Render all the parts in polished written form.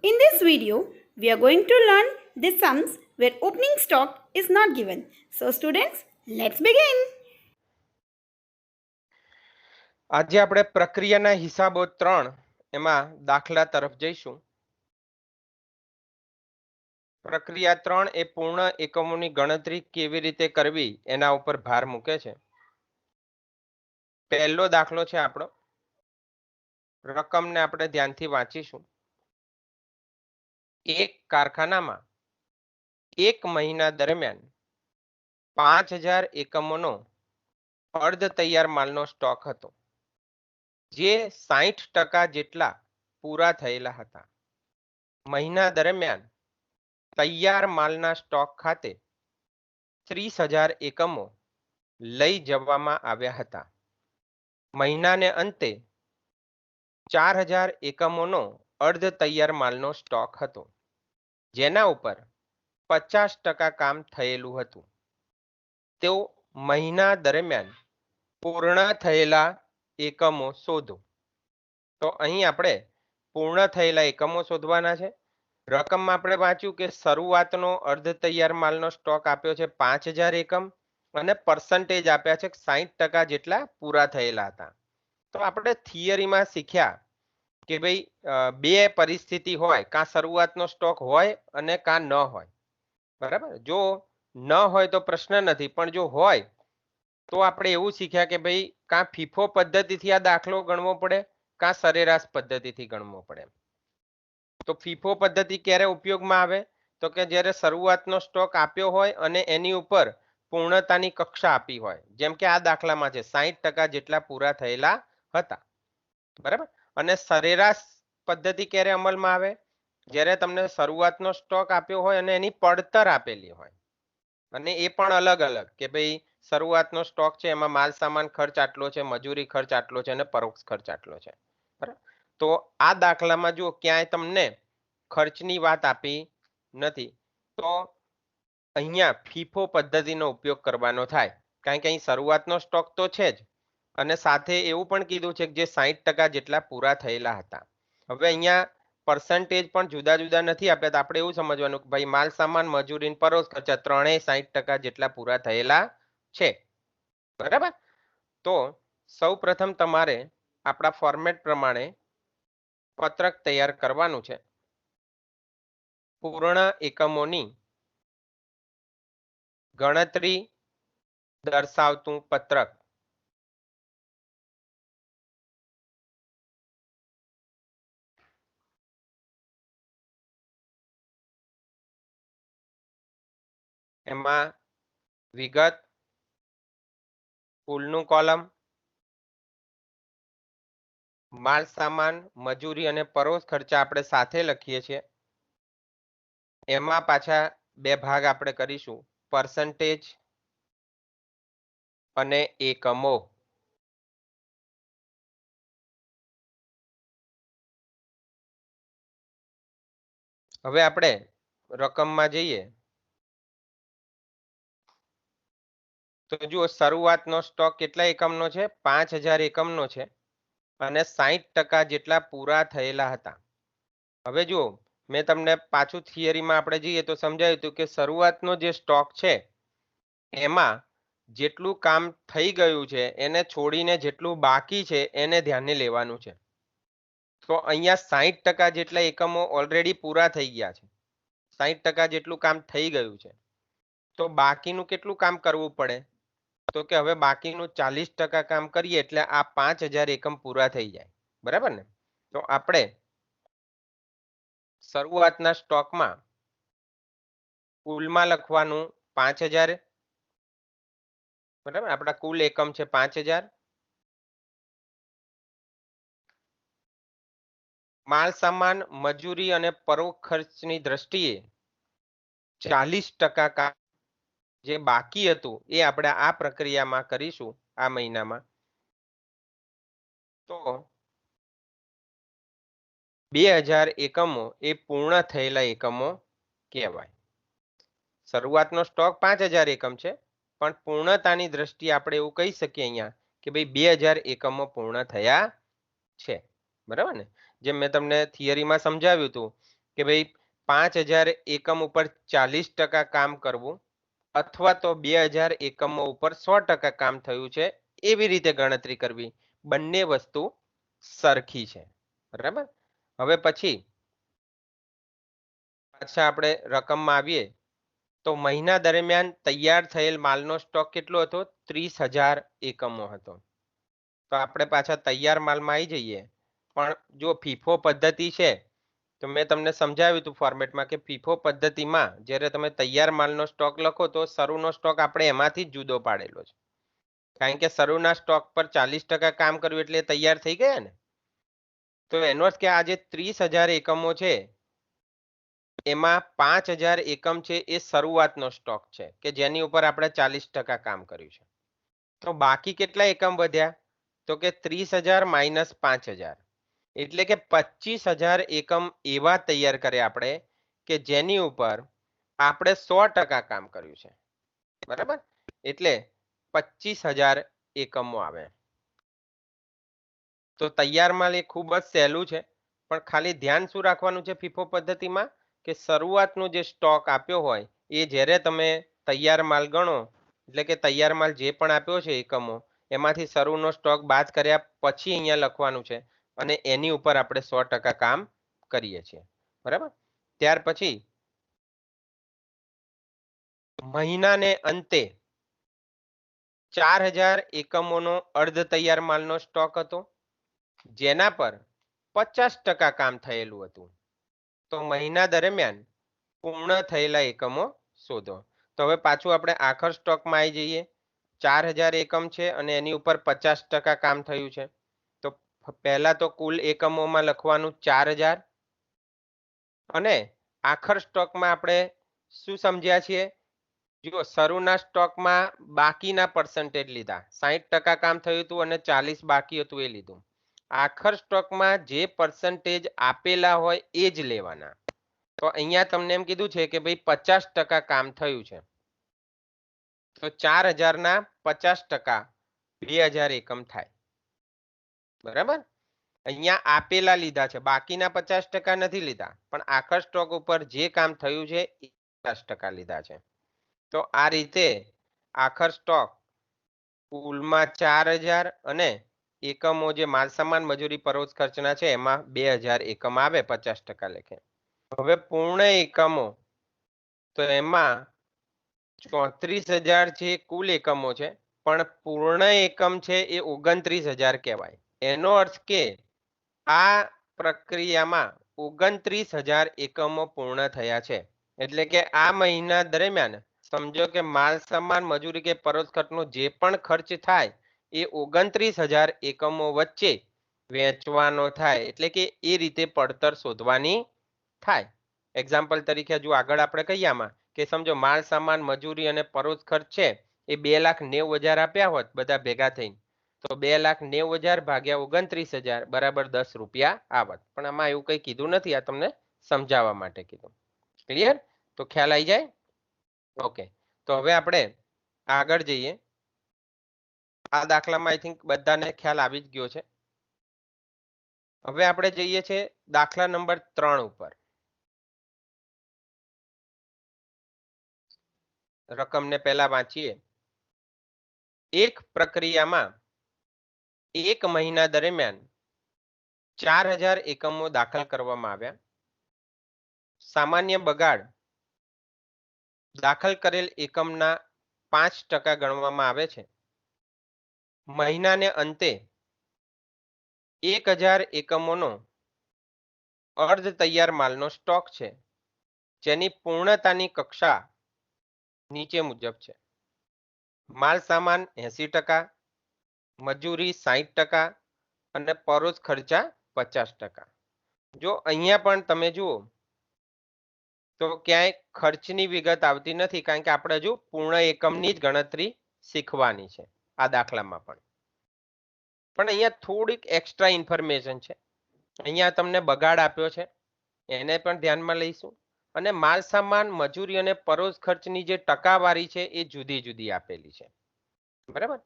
In this video, we are going to learn the sums where opening stock is not given. So students, let's begin. આજે આપણે પ્રક્રિયાના હિસાબો 3 એમાં દાખલા તરફ જઈશું. પ્રક્રિયા 3 એ પૂર્ણ એકમોની ગણતરી કેવી રીતે કરવી એના ઉપર ભાર મૂકે છે. પહેલો દાખલો છે આપણો. રકમને આપણે ધ્યાનથી વાંચીશું. એક કારખાનામાં એક મહિના દરમિયાન 5000 એકમોનો અર્ધ તૈયાર માલનો સ્ટોક હતો, જે 60% જેટલા પૂરા થયેલા હતા. મહિના દરમિયાન તૈયાર માલના સ્ટોક ખાતે 30000 એકમો લઈ જવામાં આવ્યા હતા. મહિનાને અંતે 4000 એકમોનો અર્ધ તૈયાર માલનો સ્ટોક હતો, જેના ઉપર 50% કામ થયેલું હતું. તેઓ મહિના દરમિયાન પૂર્ણ થયેલા એકમો શોધો. તો અહીં આપણે પૂર્ણ થયેલા એકમો શોધવાના છે. રકમમાં આપણે વાંચ્યું કે શરૂઆતનો અર્ધ તૈયાર માલનો સ્ટોક આપ્યો છે 5000 એકમ અને પર્સન્ટેજ આપ્યા છે 60% જેટલા પૂરા થયેલા હતા. તો આપણે થિયરીમાં શીખ્યા કે ભાઈ બે પરિસ્થિતિ હોય, કાં શરૂઆતનો સ્ટોક હોય અને કાં ન હોય. બરાબર? જો ન હોય તો પ્રશ્ન નથી, પણ જો હોય તો આપણે એવું શીખ્યા કે ભાઈ કાં ફીફો પદ્ધતિથી આ દાખલો ગણવો પડે, કાં સરેરાશ પદ્ધતિથી ગણવો પડે. તો ફીફો પદ્ધતિ ક્યારે ઉપયોગમાં આવે? તો કે જ્યારે શરૂઆતનો સ્ટોક આપ્યો હોય અને એની ઉપર પૂર્ણતાની કક્ષા આપી હોય, જેમ કે આ દાખલામાં છે 60% જેટલા પૂરા થયેલા હતા. બરાબર? અને સરેરાશ પદ્ધતિ ક્યારે અમલમાં આવે? જ્યારે તમને શરૂઆતનો સ્ટોક આપ્યો હોય અને એની પડતર આપેલી હોય, અને એ પણ અલગ અલગ કે ભાઈ શરૂઆતનો સ્ટોક છે એમાં માલ સામાન ખર્ચ આટલો છે, મજૂરી ખર્ચ આટલો છે અને પરોક્ષ ખર્ચ આટલો છે. બરાબર? તો આ દાખલામાં જો ક્યાંય તમને ખર્ચની વાત આપી નથી, તો અહીંયા ફીફો પદ્ધતિનો ઉપયોગ કરવાનો થાય, કારણ કે અહીં શરૂઆતનો સ્ટોક તો છે જ અને સાથે એવું પણ કીધું છે કે જે 60% જેટલા પૂરા થયેલા હતા. હવે અહીંયા પર્સન્ટેજ પણ જુદા જુદા નથી આપ્યા, તો આપણે એવું સમજવાનું કે ભાઈ માલ સામાન મજૂરી પરોક્ષ ખર્ચા ત્રણેય 60% જેટલા પૂરા થયેલા છે. બરાબર? તો સૌ પ્રથમ તમારે આપણા ફોર્મેટ પ્રમાણે પત્રક તૈયાર કરવાનું છે. પૂર્ણ એકમોની ગણતરી દર્શાવતું પત્રક. એમાં વિગત, કુલનું કોલમ, માલ સામાન મજૂરી અને પરોક્ષ ખર્ચા આપણે સાથે લખીએ છીએ. એમાં પાછા બે ભાગ આપણે કરીશું, પર્સન્ટેજ અને એકમો. હવે આપણે રકમમાં જઈએ તો જુઓ, શરૂઆતનો સ્ટોક કેટલા એકમનો છે? 5000 એકમનો છે અને 60% જેટલા પૂરા થયેલા હતા. હવે જુઓ, મેં તમને પાછું થિયરીમાં આપણે જઈએ તો સમજાવ્યું હતું કે શરૂઆતનો જે સ્ટોક છે એમાં જેટલું કામ થઈ ગયું છે એને છોડીને જેટલું બાકી છે એને ધ્યાને લેવાનું છે. તો અહીંયા 60% જેટલા એકમો ઓલરેડી પૂરા થઈ ગયા છે, 60% જેટલું કામ થઈ ગયું છે. તો બાકીનું કેટલું કામ કરવું પડે? તો કે હવે બાકીનું 40% કામ કરીએ એટલે આ 5000 એકમ પૂરા થઈ જાય. બરાબર ને? તો આપણે શરૂઆતના સ્ટોકમાં કુલમાં લખવાનું 5000. બરાબર? આપણા કુલ એકમ છે 5000. માલ સામાન મજૂરી અને પરોક્ષ ખર્ચની દ્રષ્ટિએ 40% કામ જે બાકી હતું એ આપણે આ પ્રક્રિયામાં કરીશું આ મહિનામાં. તો 2000 એકમો એ પૂર્ણ થયેલા એકમો કહેવાય. શરૂઆતનો સ્ટોક 5000 એકમ છે, પણ પૂર્ણતાની દ્રષ્ટિએ આપણે એવું કહી શકીએ અહીંયા કે ભાઈ 2000 એકમો પૂર્ણ થયા છે. બરાબર ને? જેમ મેં તમને થિયરીમાં સમજાવ્યું હતું કે ભાઈ 5000 એકમ ઉપર 40% કામ કરવું અથવા તો 2000 એકમો ઉપર 100% કામ થયું છે એવી રીતે ગણતરી કરવી, બંને વસ્તુ સરખી છે. બરાબર. હવે પછી પાછા આપણે રકમમાં આવીએ તો મહિના દરમિયાન તૈયાર થયેલ માલનો સ્ટોક કેટલો હતો? 30,000 એકમો હતો. તો આપણે પાછા તૈયાર માલમાં આવી જઈએ. પણ જો ફીફો પદ્ધતિ છે તો મેં તમને સમજાવ્યું હતું ફોર્મેટમાં કે ફીફો પદ્ધતિમાં જ્યારે તમે તૈયાર માલનો સ્ટોક લખો તો શરૂનો સ્ટોક આપણે એમાંથી જ જુદો પાડેલો છે. કારણ કે શરૂના સ્ટોક પર 40% કામ કર્યું એટલે તૈયાર થઈ ગયા ને. તો એનો અર્થ કે આ જે 30,000 એકમો છે એમાં 5,000 એકમ છે એ શરૂઆતનો સ્ટોક છે કે જેની ઉપર આપણે 40% કામ કર્યું છે. તો બાકી કેટલા એકમ વધ્યા? તો કે 30,000 માઇનસ 5,000 એટલે કે 25,000 એકમ એવા તૈયાર કર્યા આપણે કે જેની ઉપર આપણે 100% કામ કર્યું છે. બરાબર. એટલે 25,000 એકમો આવે. તો તૈયાર માલ એ ખૂબ જ સહેલું છે, પણ ખાલી ધ્યાન શું રાખવાનું છે ફીફો પદ્ધતિમાં કે શરૂઆતનો જે સ્ટોક આપ્યો હોય એ જ્યારે તમે તૈયાર માલ ગણો એટલે કે તૈયાર માલ જે પણ આપ્યો છે એકમો એમાંથી શરૂનો સ્ટોક બાદ કર્યા પછી અહીંયા લખવાનું છે અને એની ઉપર આપણે 100% કામ કરીએ છીએ. બરાબર. ત્યાર પછી મહિનાને અંતે 4,000 એકમોનો અર્ધ તૈયાર માલનો સ્ટોક હતો જેના પર 50% કામ થયેલું હતું. તો મહિના દરમિયાન પૂર્ણ થયેલા એકમો શોધો. તો હવે પાછું આપણે આખર સ્ટોકમાં આવી જઈએ. 4,000 એકમ છે અને એની ઉપર 50% કામ થયું છે. તો પહેલા તો કુલ એકમોમાં લખવાનું 4,000 અને આખર સ્ટોકમાં આપણે શું સમજ્યા છીએ? જો શરૂના સ્ટોકમાં બાકીના પર્સન્ટેજ લીધા, 60% કામ થયું હતું અને 40 બાકી હતું એ લીધું. આખર સ્ટોકમાં જે પર્સન્ટેજ આપેલા હોય એ જ લેવાના. તો અહીંયા તમને એમ કીધું છે કે ભાઈ 50% કામ થયું છે. તો 4,000 ના 50% 2,000 એકમ થાય. બરાબર. અહીંયા આપેલા લીધા છે, બાકીના 50% નથી લીધા, પણ આખર સ્ટોક ઉપર જે કામ થયું છે એ 50% લીધા છે. તો આ રીતે આખર સ્ટોક કુલમાં 4,000 અને એકમો જે માલસામાન મજૂરી પરોક્ષ ખર્ચના છે એમાં 2,000 એકમ આવે 50% લેખે. હવે પૂર્ણ એકમો તો એમાં 34,000 જે કુલ એકમો છે પણ પૂર્ણ એકમ છે એ 29,000 કહેવાય. એનો અર્થ કે આ પ્રક્રિયામાં 29,000 એકમો પૂર્ણ થયા છે. એટલે કે આ મહિના દરમિયાન સમજો કે માલ સામાન મજૂરી કે પરોક્ષ ખર્ચનો જે પણ ખર્ચ થાય એ 29,000 એકમો વચ્ચે વેચવાનો થાય. એટલે કે એ રીતે પડતર શોધવાની થાય. એક્ઝામ્પલ તરીકે જો આગળ આપણે કહીએ આમાં કે સમજો માલ સામાન મજૂરી અને પરોક્ષ ખર્ચ છે એ 2,90,000 આપ્યા હોત બધા ભેગા થઈને તો 2,90,000 ભાગ્યા 29,000 બરાબર 10 રૂપિયા આવત. પણ આમાં એવું કંઈ કીધું નથી, આ તમને સમજાવવા માટે કીધું. ક્લિયર? તો ખ્યાલ આવી જાય? ઓકે. તો હવે આપણે આગળ જઈએ. આ દાખલામાં આઈ થિંક બધાને ખ્યાલ આવી જ ગયો છે. હવે આપણે જઈએ છે દાખલા નંબર 3 ઉપર. રકમને પહેલા વાંચીએ. એક પ્રક્રિયામાં એક મહિના દરમિયાન 4,000 એકમો દાખલ કરવામાં આવ્યા. સામાન્ય બગાડ દાખલ કરેલ એકમના 5% ગણવામાં આવે છે. મહિનાને અંતે 1,000 એકમોનો અર્ધ તૈયાર માલનો સ્ટોક છે જેની પૂર્ણતાની કક્ષા નીચે મુજબ છે. માલ સામાન 80%, મજૂરી 60% અને પરોક્ષ ખર્ચા 50%. જો અહીંયા પણ તમે જુઓ તો ક્યાંય ખર્ચની વિગત આવતી નથી કારણ કે આપણે હજુ પૂર્ણ એકમની જ ગણતરી શીખવાની છે આ દાખલામાં પણ અહીંયા થોડીક એક્સ્ટ્રા ઇન્ફોર્મેશન છે. અહીંયા તમને બગાડ આપ્યો છે એને પણ ધ્યાનમાં લઈશું અને માલ સામાન મજૂરી અને પરોક્ષ ખર્ચની જે ટકાવારી છે એ જુદી જુદી આપેલી છે. બરાબર.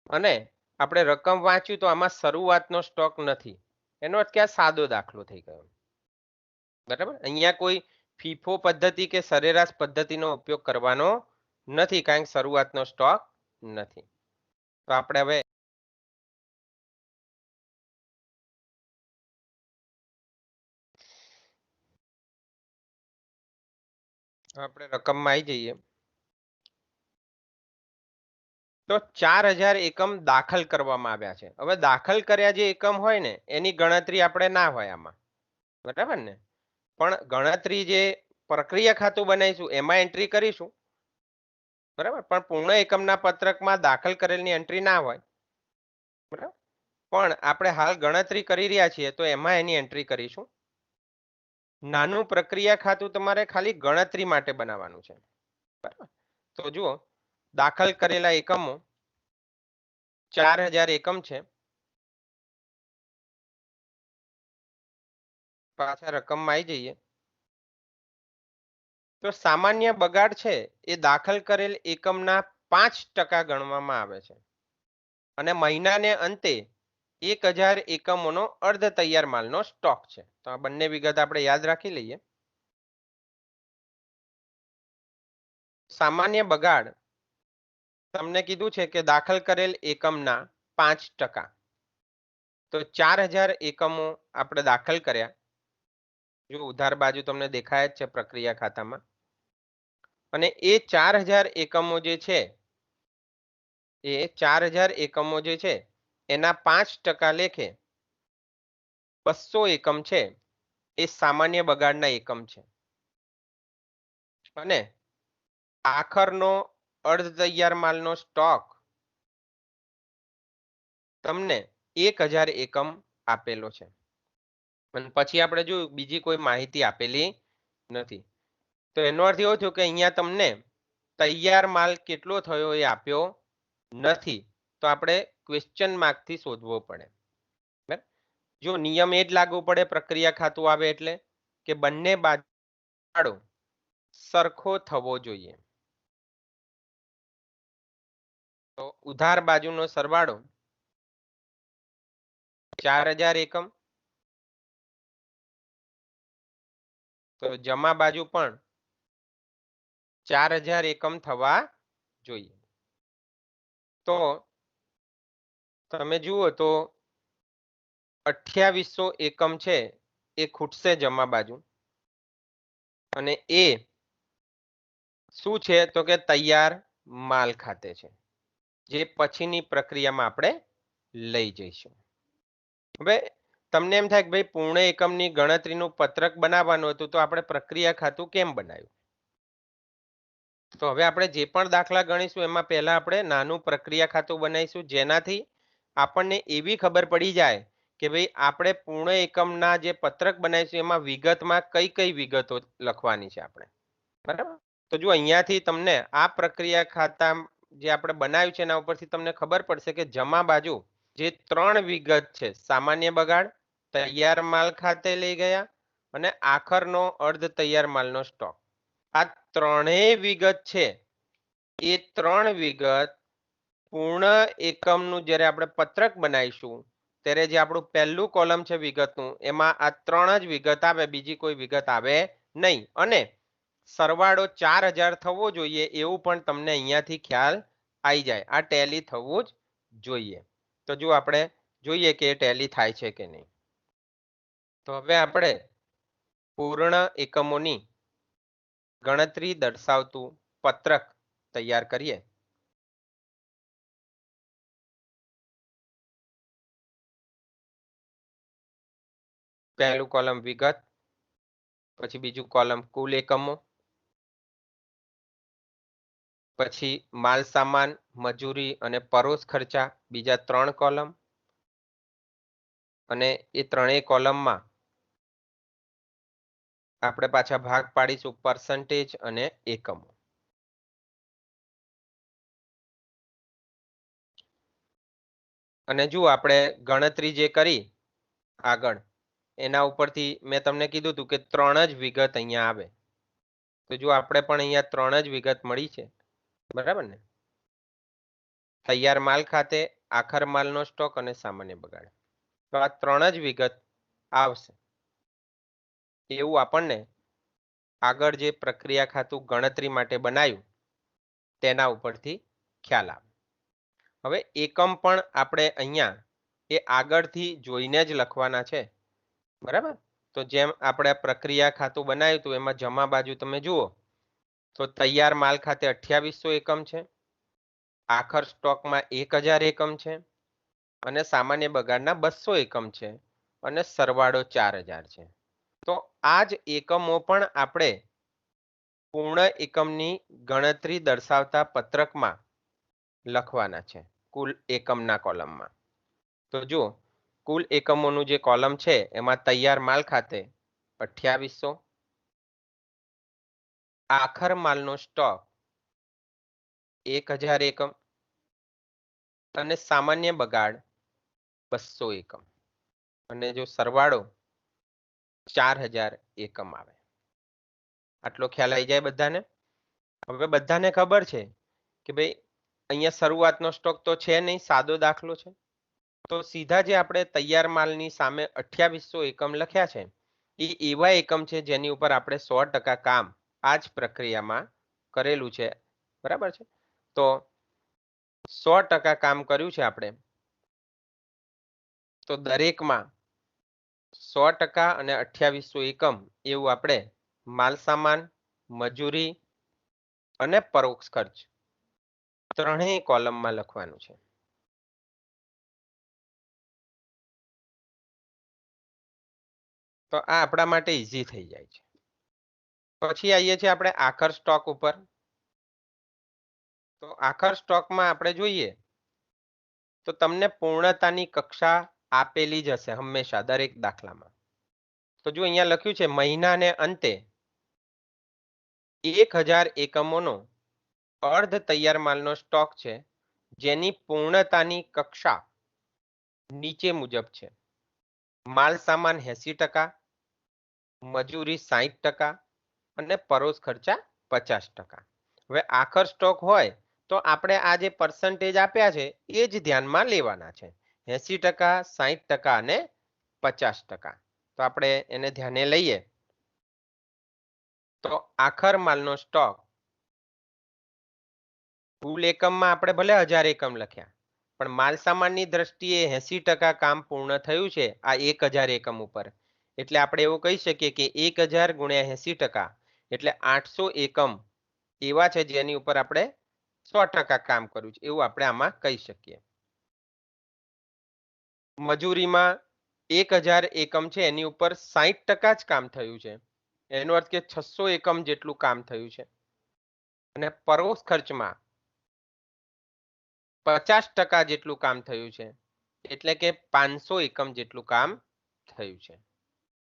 અને આપણે રકમ વાંચ્યું તો આમાં શરૂઆતનો સ્ટોક નથી. એનો અર્થ કે આ સાદો દાખલો થઈ ગયો. બરાબર. અહીંયા કોઈ ફીફો પદ્ધતિ કે સરેરાશ પદ્ધતિનો ઉપયોગ કરવાનો નથી, કારણ કે શરૂઆતનો સ્ટોક નથી. તો આપણે હવે રકમમાં આવી જઈએ. તો 4000 એકમ દાખલ કરવામાં આવ્યા છે. હવે દાખલ કર્યા જે એકમ હોય ને એની ગણતરી આપણે ના હોય આમાં, બરાબર ને? પણ ગણતરી જે પ્રક્રિયા ખાતું બનાવીશું એમાં એન્ટ્રી કરીશું, બરાબર. પણ પૂર્ણ એકમના પત્રકમાં દાખલ કરેલની એન્ટ્રી ના હોય, બરાબર. પણ આપણે હાલ ગણતરી કરી રહ્યા છીએ તો એમાં એની એન્ટ્રી કરીશું. નાનું પ્રક્રિયા ખાતું તમારે ખાલી ગણતરી માટે બનાવવાનું છે, બરાબર. તો જુઓ, દાખલ કરેલા એકમો 4000 એકમ છે. પાછા રકમમાં આવી જઈએ. તો સામાન્ય બગાડ છે એ દાખલ કરેલ એકમના 5% ગણવામાં આવે છે અને મહિનાને અંતે 1000 એકમોનો અર્ધ તૈયાર માલનો સ્ટોક છે. તો આ બંને વિગત આપણે યાદ રાખી લઈએ. સામાન્ય બગાડ તમને કીધું છે કે દાખલ કરેલ એકમના 5%. તો 4000 એકમો આપણે દાખલ કર્યા. જો ઉધાર બાજુ તમને દેખાય જ છે પ્રક્રિયા ખાતામાં. અને એ 4000 એકમો જે છે એ 4000 એકમો જે છે એના 5% લેખે 200 એકમ છે એ સામાન્ય બગાડના એકમ છે. અને આખરનો અર્ધ તૈયાર માલનો સ્ટોક તમને 1000 એકમ આપેલો છે. અને પછી આપણે જોયું બીજી કોઈ માહિતી આપેલી નથી. તો એનો અર્થ એવો થયો કે અહીંયા તમને તૈયાર માલ કેટલો થયો એ આપ્યો નથી. તો આપણે ક્વેશ્ચન માર્કથી શોધવો પડે. બરાબર? જો નિયમ એ જ લાગુ પડે પ્રક્રિયા ખાતું આવે એટલે કે બંને બાજુ સરખો થવો જોઈએ. તો ઉધાર બાજુનો સરવાળો 4000 એકમ, તો જમા બાજુ પણ 4000 એકમ થવા જોઈએ. તો તમે જુઓ તો 2800 એકમ છે એ ખૂટશે જમા બાજુ. અને એ શું છે તો કે તૈયાર માલ ખાતે છે, જે પછીની પ્રક્રિયામાં આપણે લઈ જઈશું. હવે તમને એમ થાય કે ભાઈ પૂર્ણ એકમની ગણતરીનું પત્રક બનાવવાનું હતું તો આપણે પ્રક્રિયા ખાતું કેમ બનાવ્યું? તો હવે આપણે જે પણ દાખલા ગણીશું એમાં પહેલા આપણે નાનું પ્રક્રિયા ખાતું બનાવીશું, જેનાથી આપણને એવી ખબર પડી જાય કે ભાઈ આપણે પૂર્ણ એકમના જે પત્રક બનાવીશું એમાં વિગતમાં કઈ કઈ વિગતો લખવાની છે આપણે, બરાબર. તો જો અહીંયાથી તમને આ પ્રક્રિયા ખાતા જે આપણે બનાવ્યું છે એના ઉપરથી તમને ખબર પડશે કે જમા બાજુ જે 3 વિગત છે, સામાન્ય બગાડ, તૈયાર માલ ખાતે લઈ ગયા અને આખરનો અર્ધ તૈયાર માલનો સ્ટોક. આ ત્રણેય વિગત છે એ 3 વિગત પૂર્ણ એકમનું જ્યારે આપણે પત્રક બનાવીશું ત્યારે જે આપણું પહેલું કોલમ છે વિગતનું એમાં આ 3 જ વિગત આવે, બીજી કોઈ વિગત આવે નહીં. અને સરવાળો 4000 થવો જોઈએ એવું પણ તમને અહીંયાથી ખ્યાલ આવી જાય. આ ટેલી થવું જ જોઈએ. તો જો આપણે જોઈએ કે ટેલી થાય છે કે નહીં. તો હવે આપણે પૂર્ણ એકમોની ગણતરી દર્શાવતું પત્રક તૈયાર કરીએ. પહેલું કોલમ વિગત, પછી બીજું કોલમ કુલ એકમો, પછી માલ સામાન, મજૂરી અને પરોસ ખર્ચા બીજા 3 કોલમ, અને એ ત્રણેય કોલમમાં આપણે પાછા ભાગ પાડીશું પર્સન્ટેજ અને એકમો. અને જુઓ આપણે ગણતરી જે કરી આગળ એના ઉપરથી મેં તમને કીધું હતું કે 3 જ વિગત અહીંયા આવે. તો જો આપણે પણ અહીંયા 3 જ વિગત મળી છે, બરાબર ને? તૈયાર માલ ખાતે, આખર માલનો સ્ટોક અને સામાન્ય બગાડ. તો આ 3 જ વિગત આવશે. એવું આપણને આગળ જે પ્રક્રિયા ખાતું ગણતરી માટે બનાવ્યું તેના ઉપરથી ખ્યાલ આવે. હવે એકમ પણ આપણે અહીંયા એ આગળથી જોઈને જ લખવાના છે, બરાબર? તો જેમ આપણે પ્રક્રિયા ખાતું બનાવ્યું હતું એમાં જમા બાજુ તમે જુઓ તો તૈયાર માલ ખાતે 2800 એકમ છે, આખર સ્ટોકમાં 1000 એકમ છે અને સામાન્ય બગાડના 200 એકમ છે અને સરવાળો 4000 છે. તો આ જ એકમો પણ આપણે પૂર્ણ એકમની ગણતરી દર્શાવતા પત્રકમાં લખવાના છે કુલ એકમના કોલમમાં. તો જુઓ, કુલ એકમોનું જે કોલમ છે એમાં તૈયાર માલ ખાતે 2800, આખર માલનો સ્ટોક 1000 એકમ અને સામાન્ય બગાડ 200 એકમ અને જો સરવાળો 4000 એકમ આવે. આટલો ખ્યાલ આવી જાય બધાને? હવે બધાને ખબર છે કે ભાઈ અહીંયા શરૂઆતનો સ્ટોક તો છે નહીં, સાદો દાખલો છે. તો સીધા જે આપણે તૈયાર માલની સામે 2800 એકમ લખ્યા છે એ એવા એકમ છે જેની ઉપર આપણે 100% કામ આ જ પ્રક્રિયામાં કરેલું છે, બરાબર છે? તો 100% કામ કર્યું છે આપણે, તો દરેકમાં 100% અને 2800 એકમ એવું આપણે માલ સામાન, મજૂરી અને પરોક્ષ ખર્ચ ત્રણેય કોલમમાં લખવાનું છે. તો આ આપણા માટે ઈઝી થઈ જાય છે. પછી આવીએ છીએ આપણે આખર સ્ટોક ઉપર. તો આખર સ્ટોકમાં આપણે જોઈએ તો તમને પૂર્ણતાની કક્ષા આપેલી જ હશે હંમેશા દરેક દાખલામાં. તો જો અહીંયા લખ્યું છે મહિનાને અંતે 1000 એકમોનો અર્ધ તૈયાર માલનો સ્ટોક છે જેની પૂર્ણતાની કક્ષા નીચે મુજબ છે. માલ સામાન 80%, મજૂરી 60% અને પરોક્ષ ખર્ચા 50%. હવે આખર સ્ટોક હોય તો આપણે આ જે પર્સન્ટેજ આપ્યા છે એ જ ધ્યાનમાં લેવાના છે, 80%, 60% અને 50%. તો આપણે એને ધ્યાને લઈએ તો આખર માલનો સ્ટોક કુલ એકમમાં આપણે ભલે 1000 એકમ લખ્યા પણ માલ સામાનની દ્રષ્ટિએ 80% કામ પૂર્ણ થયું છે આ 1000 એકમ ઉપર. એટલે આપણે એવું કહી શકીએ કે 1000 ગુણ્યા 80% એટલે 800 એકમ એવા છે જેની ઉપર આપણે 100% કામ કર્યું છે એવું આપણે આમાં કહી શકીએ. મજૂરીમાં 1000 એકમ છે એની ઉપર 60% જ કામ થયું છે, એનો અર્થ કે 600 એકમ જેટલું કામ થયું છે. અને પરોક્ષ ખર્ચમાં 50% જેટલું કામ થયું છે, એટલે કે 500 એકમ જેટલું કામ થયું છે,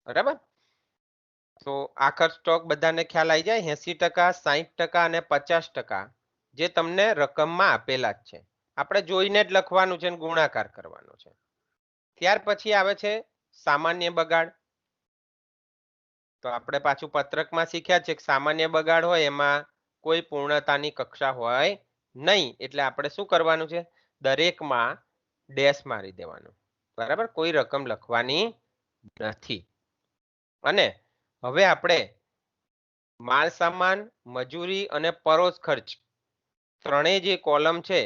બરાબર? તો આખર સ્ટોક બધાને ખ્યાલ આવી જાય, 80%, 60% અને 50% જે તમને રકમમાં આપેલા જ છે. આપણે જોઈને જ લખવાનું છે અને ગુણાકાર કરવાનો છે. ત્યાર પછી આવે છે સામાન્ય બગાડ. તો આપણે પાછું પત્રકમાં શીખ્યા છે કે સામાન્ય બગાડ હોય એમાં કોઈ પૂર્ણતાની કક્ષા હોય નહીં, એટલે આપણે શું કરવાનું છે? દરેકમાં ડેશ મારી દેવાનું, બરાબર? કોઈ રકમ લખવાની નથી. અને હવે આપણે માલ સામાન, મજૂરી અને પરોક્ષ ખર્ચ ત્રણેય જે કોલમ છે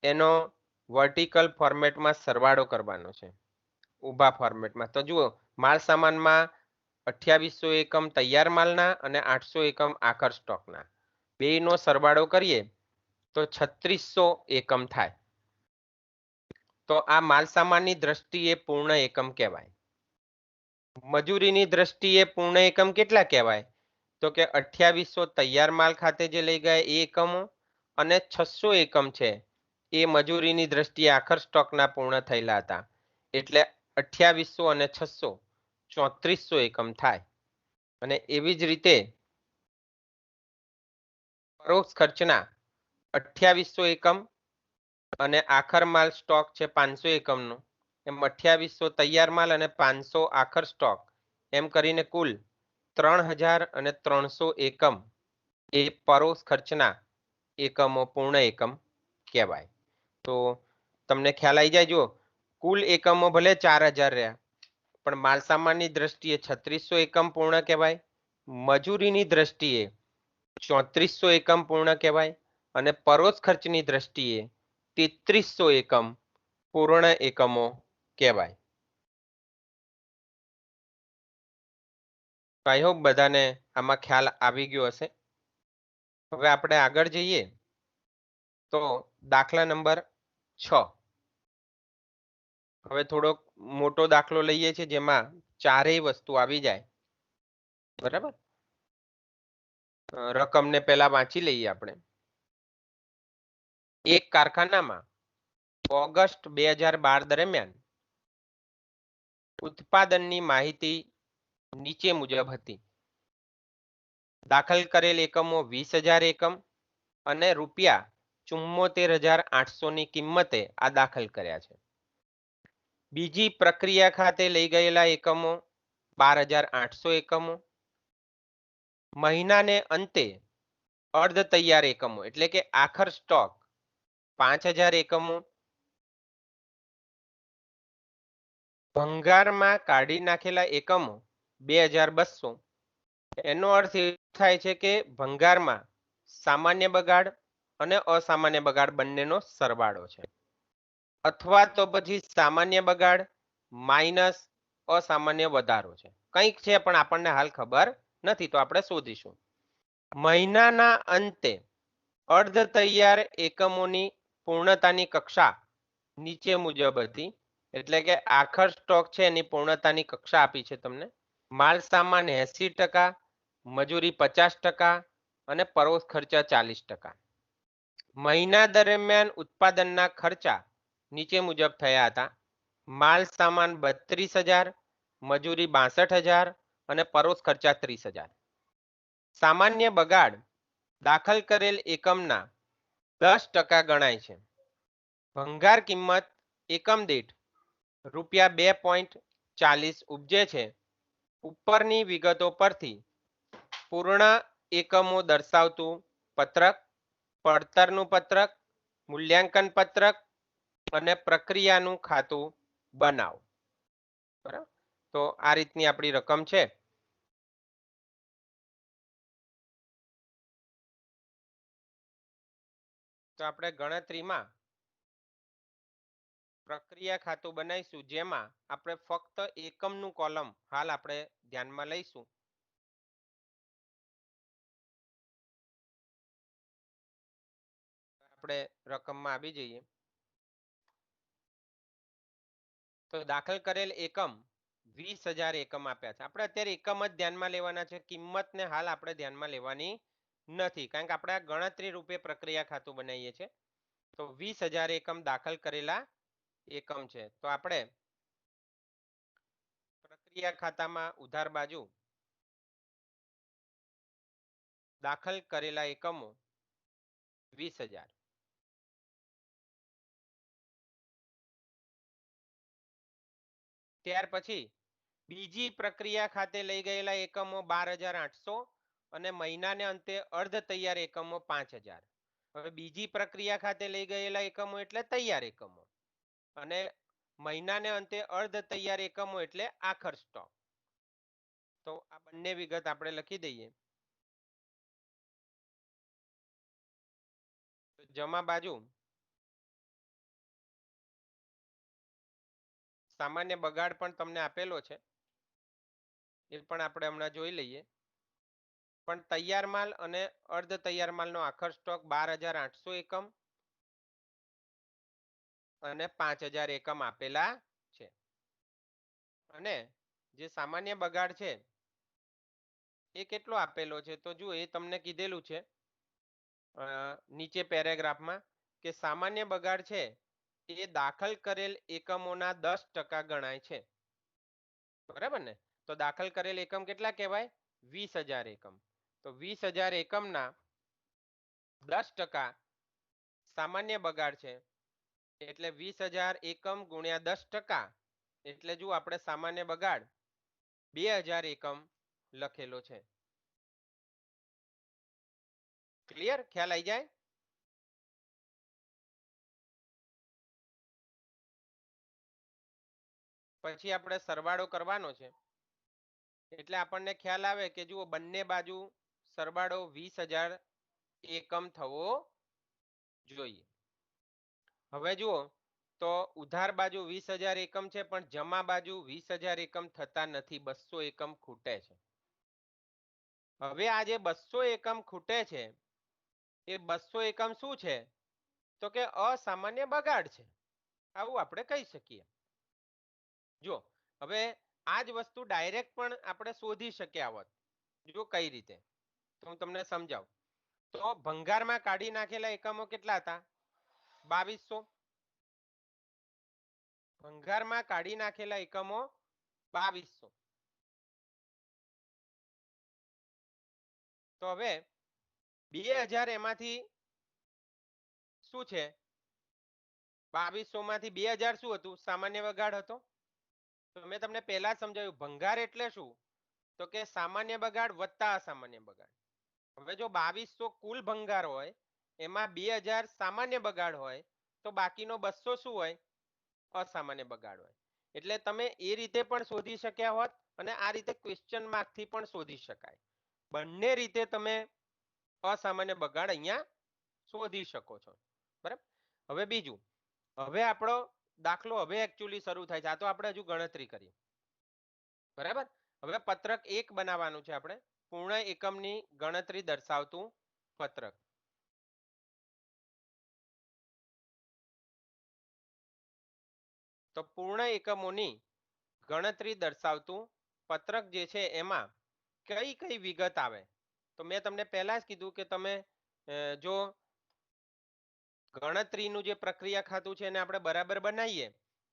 એનો વર્ટિકલ ફોર્મેટમાં સરવાળો કરવાનો છે, ઊભા ફોર્મેટમાં. તો જુઓ, માલ સામાનમાં 2800 એકમ તૈયાર માલના અને 800 એકમ આખર સ્ટોકના, બેયનો સરવાળો કરીએ તો 3600 એકમ થાય. તો આ માલ સામાનની દ્રષ્ટિએ પૂર્ણ એકમ કહેવાય. મજૂરીની દ્રષ્ટિએ પૂર્ણ એકમ કેટલા કહેવાય? તો કે 2800 તૈયાર માલ ખાતે જે લઈ ગયા એ એકમો અને 600 એકમ છે એ મજૂરીની દ્રષ્ટિએ આખર સ્ટોકના પૂર્ણ થયેલા હતા, એટલે 2800 અને 600 3400 એકમ થાય. અને એવી જ રીતે પરોક્ષ ખર્ચના 2800 એકમ અને આખર માલ સ્ટોક છે 500 એકમનો, એમ 2800 તૈયાર માલ અને 500 આખર સ્ટોક, એમ કરીને કુલ 3000 અને 300 એકમ એ પરોક્ષ ખર્ચના એકમો પૂર્ણ એકમ કહેવાય. તો તમને ખ્યાલ આવી જાય, જો કુલ એકમો ભલે 4000 રહ્યા પણ માલસામાનની દ્રષ્ટિએ 3600 એકમ પૂર્ણ કહેવાય, મજૂરીની દ્રષ્ટિએ 3400 એકમ પૂર્ણ કહેવાય અને પરોક્ષ ખર્ચની દ્રષ્ટિએ 3300 એકમ પૂર્ણ એકમો કહેવાય. આઈ હોપ બધાને આમાં ખ્યાલ આવી ગયો હશે. હવે આપણે આગળ જઈએ તો દાખલા નંબર 6. હવે થોડોક મોટો દાખલો લઈએ છીએ જેમાં ચારેય વસ્તુ આવી જાય. બરાબર, રકમને પહેલા વાંચી લઈએ આપણે. એક કારખાનામાં ઓગસ્ટ 2012 દરમિયાન ઉત્પાદનની માહિતી નીચે મુજબ હતી. દાખલ કરેલ એકમો 20,000 એકમ અને રૂપિયા 74,800ની કિંમતે આ દાખલ કર્યા છે. બીજી પ્રક્રિયા ખાતે લઈ ગયેલા એકમો 12,800 એકમો. મહિનાને અંતે અર્ધ તૈયાર એકમો એટલે કે આખર સ્ટોક 5,000 એકમો. ભંગારમાં કાઢી નાખેલા એકમો 2,200. એનો અર્થ એ થાય છે કે ભંગારમાં સામાન્ય બગાડ અને અસામાન્ય બગાડ બંનેનો સરવાળો છે, અથવા તો પછી સામાન્ય બગાડ માઇનસ અસામાન્ય વધારો છે. કંઈક છે પણ આપણને હાલ ખબર નથી, તો આપણે શોધીશું. મહિનાના અંતે અર્ધ તૈયાર એકમોની પૂર્ણતાની કક્ષા નીચે મુજબ હતી, એટલે કે આખર સ્ટોક છે એની પૂર્ણતાની કક્ષા આપી છે તમને. માલ સામાન 80%, મજૂરી 50% અને પરોક્ષ ખર્ચા 40%. મહિના દરમિયાન ઉત્પાદનના ખર્ચા નીચે મુજબ થયા હતા. માલ સામાન 32,000, મજૂરી 62,000 અને પરોક્ષ ખર્ચા 30,000. સામાન્ય બગાડ દાખલ કરેલ એકમના 10% ગણાય છે. ભંગાર કિંમત એકમ દીઠ રૂપિયા 2.40 ઉપજે છે. ઉપરની વિગતો પરથી પૂર્ણ એકમો દર્શાવતું પત્રક, પડતરનું પત્રક, મૂલ્યાંકન પત્રક અને પ્રક્રિયાનું ખાતું બનાવો. બરાબર, તો આ રીતની આપણી રકમ છે. તો આપણે ગણતરીમાં પ્રક્રિયા ખાતું બનાવીશું, જેમાં આપણે ફક્ત એકમનું કોલમ હાલ આપણે ધ્યાનમાં લઈશું. આપણે રકમમાં આવી જઈએ તો દાખલ કરેલ એકમ 20,000 એકમ આપ્યા છે. આપણે અત્યારે એકમ જ ધ્યાનમાં લેવાના છે, કિંમતને હાલ આપણે ધ્યાનમાં લેવાની નથી, કારણ કે આપણે આ ગણતરી રૂપે પ્રક્રિયા ખાતું બનાવીએ છીએ. તો 20,000 એકમ દાખલ કરેલા એકમ છે. તો આપણે પ્રક્રિયા ખાતામાં ઉધાર બાજુ દાખલ કરેલા એકમો 20,000. ત્યાર પછી બીજી પ્રક્રિયા ખાતે લઈ ગયેલા એકમો 12,800 અને મહિનાને અંતે અર્ધ તૈયાર એકમો 5,000. હવે બીજી પ્રક્રિયા ખાતે લઈ ગયેલા એકમો એટલે તૈયાર એકમો અને મહિનાને અંતે અર્ધ તૈયાર એકમો એટલે આખર સ્ટોક. તો આ બંને વિગત આપણે લખી દઈએ. જમા બાજુ સામાન્ય બગાડ પણ તમને આપેલો છે, એ પણ આપણે હમણાં જોઈ લઈએ. પણ તૈયાર માલ અને અર્ધ તૈયાર માલનો આખર સ્ટોક 12,800 એકમ અને 5,000 એકમ આપેલા છે. અને જે સામાન્ય બગાડ છે એ કેટલો આપેલો છે, તો જુઓ એ તમને કીધેલું છે નીચે પેરેગ્રાફમાં કે સામાન્ય બગાડ છે એ દાખલ કરેલ એકમોના 10% ગણાય છે. બરાબર ને? તો દાખલ કરેલ એકમ કેટલા કહેવાય? 20,000 એકમ. તો 20,000 એકમના 10% સામાન્ય બગાડ છે, એટલે 20,000 એકમ ગુણ્યા 10%, એટલે જો આપણે સામાન્ય બગાડ 2,000 એકમ લખેલો છે. ક્લિયર? ખ્યાલ આવી જાય? પછી આપણે સરવાળો કરવાનો છે એટલે આપણને ખ્યાલ આવે કે જુઓ બંને બાજુ સરવાળો 20,000 એકમ થવો જોઈએ. હવે જુઓ તો ઉધાર બાજુ 20,000 એકમ છે પણ જમા બાજુ 20,000 એકમ થતા નથી, 200 એકમ ખૂટે છે. હવે આ જે 200 એકમ ખૂટે છે એ 200 એકમ શું છે તો કે અસામાન્ય બગાડ છે, આવું આપણે કહી શકીએ. જો હવે આ જ વસ્તુ ડાયરેક્ટ પણ આપણે શોધી શક્યા હોત. જો કઈ રીતે તો હું તમને સમજાવું. તો ભંગારમાં કાઢી નાખેલા એકમો કેટલા હતા? 2200. ભંગારમાં કાઢી નાખેલા એકમો 2200. તો હવે 2000 એમાંથી શું છે? 2200 માંથી 2000 શું હતું? સામાન્ય બગાડ હતો. તો મેં તમને પહેલા સમજાવ્યું ભંગાર એટલે શું તો કે સામાન્ય બગાડ વત્તા અસામાન્ય બગાડ. હવે જો 2200 કુલ ભંગાર હોય એમાં 2000 સામાન્ય બગાડ હોય તો બાકીનો 200 શું હોય? અસામાન્ય બગાડ હોય. એટલે તમે એ રીતે પણ શોધી શક્યા હોત અને આ રીતે ક્વેશ્ચન માર્કથી પણ શોધી શકાય. બંને રીતે તમે અસામાન્ય બગાડ અહીંયા શોધી શકો છો. બરાબર. હવે બીજું, હવે આપણો દાખલો હવે એકચ્યુઅલી શરૂ થાય છે. આ તો આપણે હજુ ગણતરી કરી. બરાબર. હવે પત્રક 1 બનાવવાનું છે આપણે, પૂર્ણ એકમની ગણતરી દર્શાવતું પત્રક. તો પૂર્ણ એકમોની ગણતરી દર્શાવતું પત્રક જે છે એમાં કઈ કઈ વિગત આવે? તો મેં તમને પહેલા જ કીધું કે તમે જો ગણતરીનું જે પ્રક્રિયા ખાતું છે એને આપણે બરાબર બનાવીએ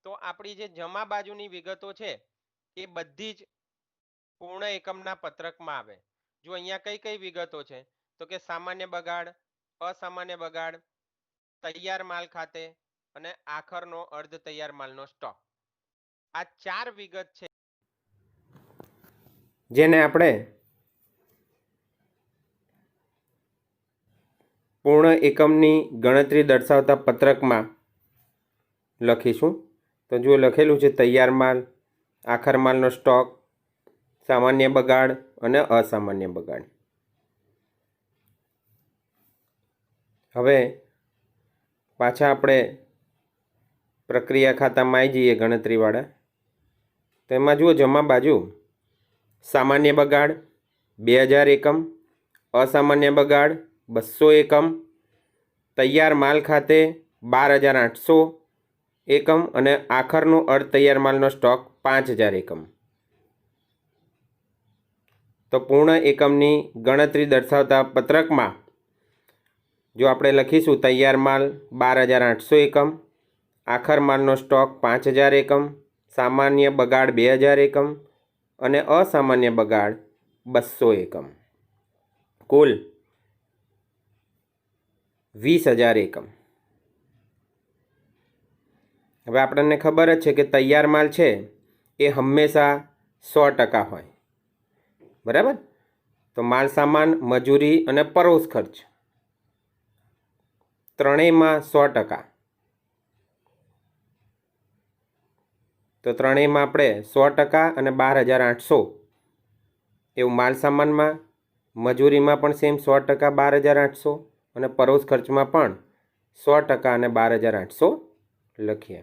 તો આપણી જે જમા બાજુની વિગતો છે એ બધી જ પૂર્ણ એકમના પત્રકમાં આવે. જો અહીંયા કઈ કઈ વિગતો છે તો કે સામાન્ય બગાડ, અસામાન્ય બગાડ, તૈયાર માલ ખાતે અને આખરનો અર્ધ તૈયાર માલનો સ્ટોક. આ 4 વિગત છે જેને આપણે પૂર્ણ એકમની ગણતરી દર્શાવતા પત્રકમાં લખીશું. તો જો લખેલું છે તૈયાર માલ, આખર માલનો સ્ટોક, સામાન્ય બગાડ અને અસામાન્ય બગાડ. હવે પાછા આપણે પ્રક્રિયા ખાતામાં આવી જઈએ ગણતરીવાળા. તો એમાં જુઓ જમા બાજુ સામાન્ય બગાડ 2000 એકમ, અસામાન્ય બગાડ 200 એકમ, તૈયાર માલ ખાતે 12,800 એકમ અને આખરનો અર્ધ તૈયાર માલનો સ્ટોક 5,000 એકમ. તો પૂર્ણ એકમની ગણતરી દર્શાવતા પત્રકમાં જો આપણે લખીશું તૈયાર માલ 12,800 એકમ, આખર માલનો સ્ટોક 5,000 એકમ, સામાન્ય બગાડ 2,000 એકમ અને અસામાન્ય બગાડ 200 એકમ, કુલ 20,000 એકમ. હવે આપણને ખબર જ છે કે તૈયાર માલ છે એ હંમેશા 100% હોય. બરાબર. તો માલ સામાન, મજૂરી અને પરોસ ખર્ચ ત્રણેયમાં 100%. તો ત્રણેયમાં આપણે 100% અને 12,800 એવું માલ સામાનમાં, મજૂરીમાં પણ સેમ 100% 12,800 અને પરોસ ખર્ચમાં પણ 100% અને 12,800 લખીએ.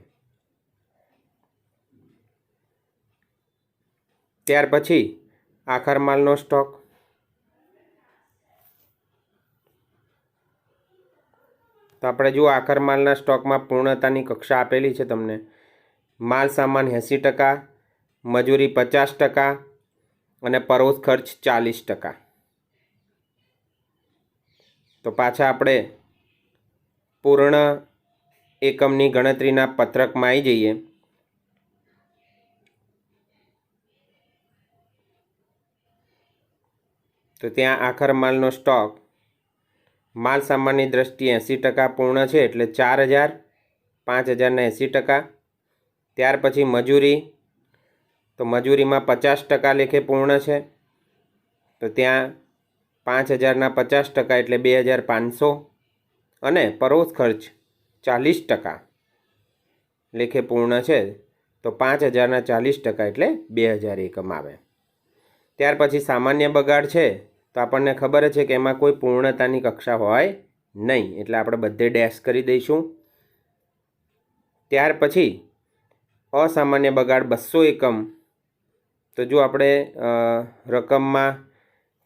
ત્યાર પછી આખર માલનો સ્ટોક. તો આપણે જુઓ આખર માલના સ્ટોકમાં પૂર્ણતાની કક્ષા આપેલી છે તમને. માલ સામાન 80%, મજૂરી 50% અને પરોસ ખર્ચ 40%. તો પાછા આપણે પૂર્ણ એકમની ગણતરીના પત્રકમાં આવી જઈએ. તો ત્યાં આખર માલનો સ્ટોક માલ સામાનની દ્રષ્ટિએ 80% પૂર્ણ છે એટલે 4,000, 5,000ના 80%. ત્યાર પછી મજૂરી, તો મજૂરીમાં 50% લેખે પૂર્ણ છે તો ત્યાં 5,000ના 50% એટલે 2,500 અને પરોસ ખર્ચ 40% લેખે પૂર્ણ છે તો 5000ના 40% એટલે 2000 એકમ આવે. ત્યાર પછી સામાન્ય બગાડ છે તો આપણને ખબર છે કે એમાં કોઈ પૂર્ણતાની કક્ષા હોય નહીં, એટલે આપણે બધે ડેશ કરી દઈશું. ત્યાર પછી અસામાન્ય બગાડ 200 એકમ. તો જો આપણે રકમમાં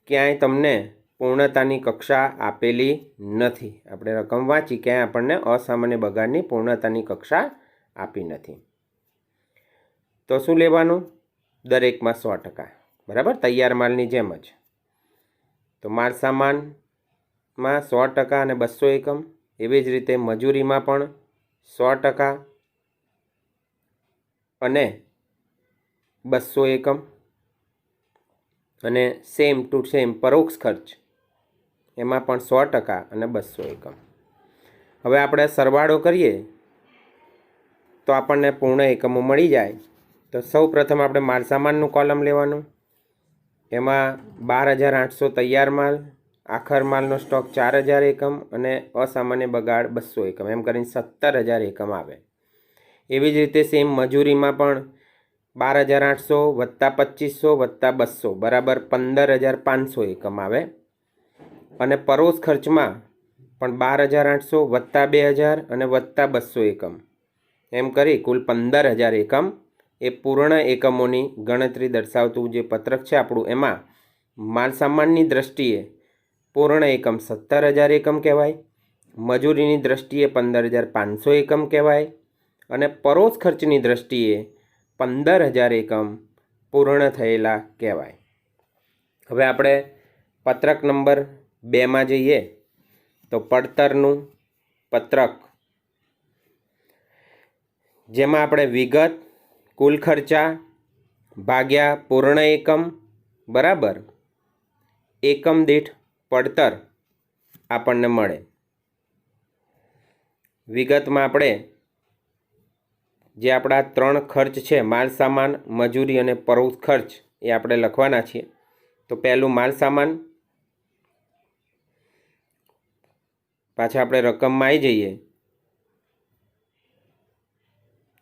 ક્યાંય તમને પૂર્ણતાની કક્ષા આપેલી નથી. આપણે રકમ વાંચી, ક્યાંય આપણને અસામાન્ય બગાડની પૂર્ણતાની કક્ષા આપી નથી. તો શું લેવાનું? દરેકમાં 100%. બરાબર, તૈયાર માલની જેમ જ. તો માલ સામાનમાં 100% અને 200 એકમ. એવી જ રીતે મજૂરીમાં પણ 100% અને 200 એકમ. અને સેમ ટુ સેમ પરોક્ષ ખર્ચ, એમાં પણ 100% અને 200 એકમ. હવે આપણે સરવાળો કરીએ તો આપણને પૂર્ણ એકમો મળી જાય. તો સૌ પ્રથમ આપણે માલ સામાનનું કોલમ લેવાનું. એમાં 12800 તૈયાર માલ, આખર માલનો સ્ટોક 4000 એકમ અને અસામાન્ય બગાડ 200 એકમ, એમ કરીને 17000 એકમ આવે. એવી જ રીતે સેમ મજૂરીમાં પણ 12800 વત્તા 2500 વત્તા 200 બરાબર 15500 એકમ આવે. અને પરોક્ષ ખર્ચમાં પણ 12800 વત્તા 2000 અને વત્તા 200 એકમ, એમ કરી કુલ 15000 એકમ એ પૂર્ણ એકમોની ગણતરી દર્શાવતું જે પત્રક છે આપણું, એમાં માલ સામાનની દ્રષ્ટિએ પૂર્ણ એકમ 17000 એકમ કહેવાય, મજૂરીની દ્રષ્ટિએ 15500 એકમ કહેવાય અને પરોક્ષ ખર્ચની દ્રષ્ટિએ 15000 એકમ પૂર્ણ થયેલા કહેવાય. હવે આપણે પત્રક નંબર 2માં જઈએ તો પડતરનું પત્રક, જેમાં આપણે વિગત કુલ ખર્ચા ભાગ્યા પૂર્ણ એકમ બરાબર એકમ દીઠ પડતર આપણને મળે. વિગતમાં આપણે જે આપણા 3 ખર્ચ છે, માલ સામાન, મજૂરી અને પરોક્ષ ખર્ચ, એ આપણે લખવાના છીએ. તો પહેલું માલ સામાન. પાછા આપણે રકમમાં આવી જઈએ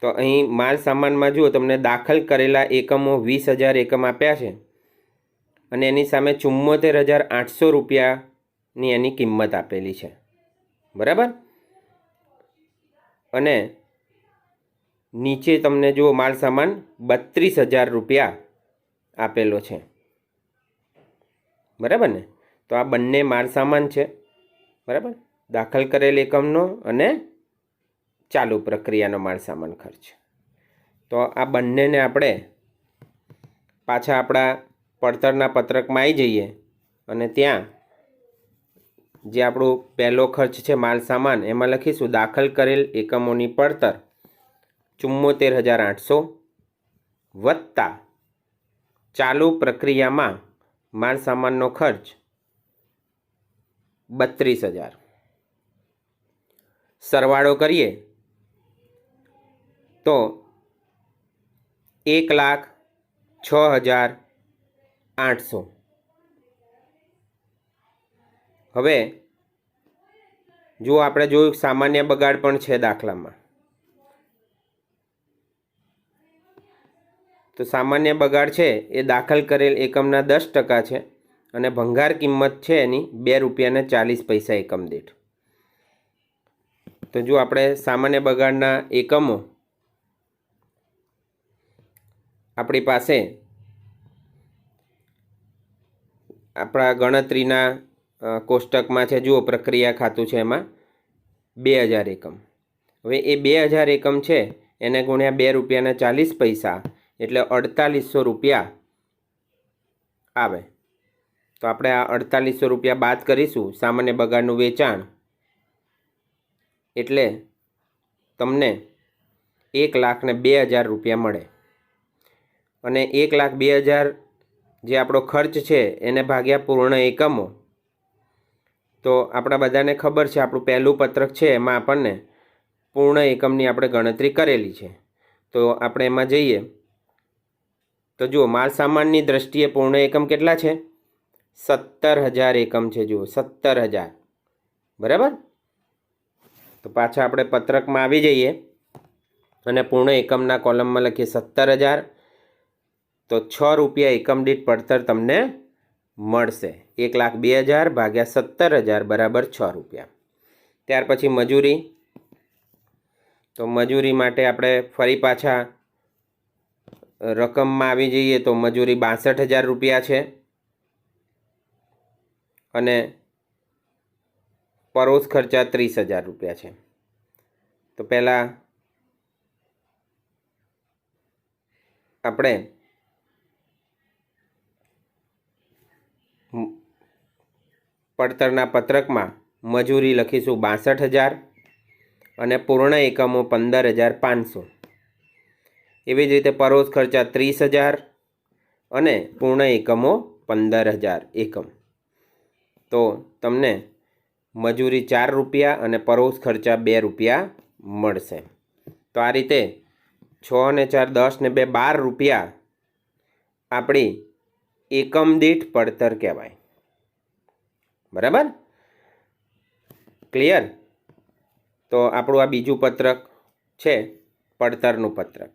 તો અહીં માલ સામાનમાં જુઓ તમને દાખલ કરેલા એકમો 20000 એકમ આપ્યા છે અને એની સામે 74800 રૂપિયાની એની કિંમત આપેલી છે. બરાબર. અને નીચે તમને જુઓ માલ સામાન 32000 રૂપિયા આપેલો છે. બરાબર ને? તો આ બંને માલ સામાન છે. બરાબર, દાખલ કરેલ એકમનો અને ચાલુ પ્રક્રિયાનો માલ સામાન ખર્ચ. તો આ બંનેને આપણે પાછા આપણા પડતરના પત્રકમાં આવી જઈએ અને ત્યાં જે આપણું પહેલો ખર્ચ છે માલ સામાન, એમાં લખીશું દાખલ કરેલ એકમોની પડતર 74800 વત્તા ચાલુ પ્રક્રિયામાં માલ સામાનનો ખર્ચ 32000. સરવાળો કરીએ તો 1,06,800. હવે જો આપણે જોયું સામાન્ય બગાડ પણ છે દાખલામાં, તો સામાન્ય બગાડ છે એ દાખલ કરેલ એકમના 10% છે અને ભંગાર કિંમત છે એની 2 રૂપિયાને 40 પૈસા એકમ દીઠ. તો જો આપણે સામાન્ય બગાડના એકમો આપણી પાસે આપણા ગણતરીના કોષ્ટકમાં છે, જુઓ પ્રક્રિયા ખાતું છે, એમાં 2000 એકમ. હવે એ 2000 એકમ છે એને ગુણ્યા 2 રૂપિયાને 40 પૈસા એટલે 4800 રૂપિયા આવે. તો આપણે આ 4800 રૂપિયા બાદ કરીશું સામાન્ય બગાડનું વેચાણ, એટલે તમને 1,02,000 રૂપિયા મળે. અને 1,02,000 જે આપણો ખર્ચ છે એને ભાગ્યા પૂર્ણ એકમો. તો આપણા બધાને ખબર છે આપણું પહેલું પત્રક છે એમાં આપણને પૂર્ણ એકમની આપણે ગણતરી કરેલી છે. તો આપણે એમાં જઈએ તો જુઓ માલ સામાનની દ્રષ્ટિએ પૂર્ણ એકમ કેટલા છે? 17000 એકમ છે. જુઓ 17000. બરાબર. તો પાછા આપણે પત્રકમાં આવી જઈએ અને પૂર્ણ એકમના કોલમમાં લખીએ 17,000 તો 6 રૂપિયા એકમ દીઠ પડતર તમને મળશે. 1,02,000 ભાગ્યા 17,000 બરાબર 6 રૂપિયા. ત્યાર પછી મજૂરી. તો મજૂરી માટે આપણે ફરી પાછા રકમમાં આવી જઈએ તો મજૂરી 62,000 રૂપિયા છે અને પરોક્ષ ખર્ચા 30,000 રૂપિયા છે. તો પહેલાં આપણે પડતરના પત્રકમાં મજૂરી લખીશું 62,000 અને પૂર્ણ એકમો 15,500. એવી જ રીતે પરોક્ષ ખર્ચા 30,000 અને પૂર્ણ એકમો 15,000 એકમ. તો તમને મજૂરી 4 રૂપિયા અને પરોક્ષ ખર્ચા 2 રૂપિયા મળશે. તો આ રીતે 6 ને 4 10 ને 2 12 રૂપિયા આપણી એકમ દીઠ પડતર કહેવાય. બરાબર? ક્લિયર? તો આપણું આ બીજું પત્રક છે પડતરનું પત્રક.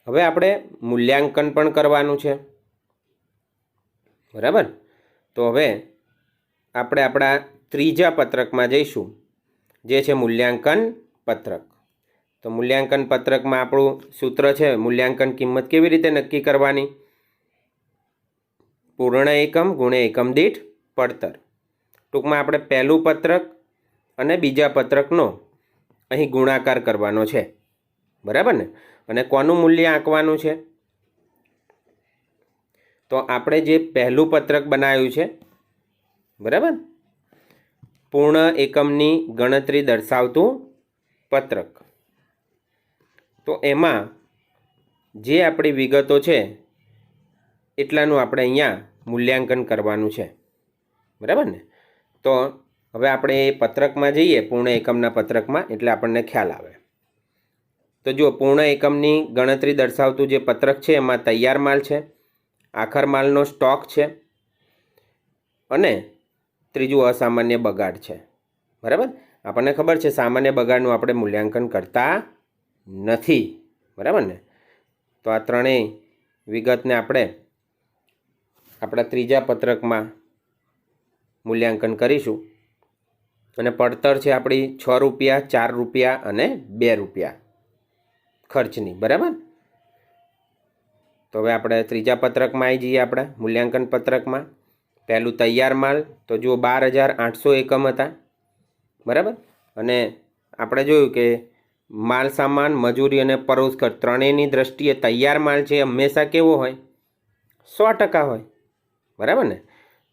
હવે આપણે મૂલ્યાંકન પણ કરવાનું છે. બરાબર? તો હવે આપણે આપણા ત્રીજા પત્રકમાં જઈશું જે છે મૂલ્યાંકન પત્રક. તો મૂલ્યાંકન પત્રકમાં આપણું સૂત્ર છે મૂલ્યાંકન કિંમત કેવી રીતે નક્કી કરવાની? પૂર્ણ એકમ ગુણ્યા એકમ દીઠ પડતર. ટૂંકમાં આપણે પહેલું પત્રક અને બીજા પત્રકનો અહીં ગુણાકાર કરવાનો છે. બરાબર ને? અને કોનું મૂલ્ય આંકવાનું છે? તો આપણે જે પહેલું પત્રક બનાવ્યું છે, બરાબર, પૂર્ણ એકમની ગણતરી દર્શાવતું પત્રક, તો એમાં જે આપણી વિગતો છે એટલાનું આપણે અહીંયા મૂલ્યાંકન કરવાનું છે. બરાબર ને? તો હવે આપણે એ પત્રકમાં જઈએ, પૂર્ણ એકમના પત્રકમાં, એટલે આપણને ખ્યાલ આવે. તો જુઓ, પૂર્ણ એકમની ગણતરી દર્શાવતું જે પત્રક છે એમાં તૈયાર માલ છે, આખર માલનો સ્ટોક છે અને ત્રીજું અસામાન્ય બગાડ છે. બરાબર? આપણને ખબર છે સામાન્ય બગાડનું આપણે મૂલ્યાંકન કરતા નથી. બરાબર ને? તો આ ત્રણેય વિગતને આપણે આપણા ત્રીજા પત્રકમાં મૂલ્યાંકન કરીશું. અને પડતર છે આપણી 6 રૂપિયા, 4 રૂપિયા અને 2 રૂપિયા ખર્ચની. બરાબર? તો હવે આપણે ત્રીજા પત્રકમાં આવી જઈએ. આપણા મૂલ્યાંકન પત્રકમાં પહેલું તૈયાર માલ, તો જુઓ 12,800 એકમ હતા. બરાબર? અને આપણે જોયું કે માલ સામાન, મજૂરી અને પરોક્ષ ખર્ચ ત્રણેયની દ્રષ્ટિએ તૈયાર માલ છે હંમેશા કેવો હોય? 100% હોય. બરાબર ને?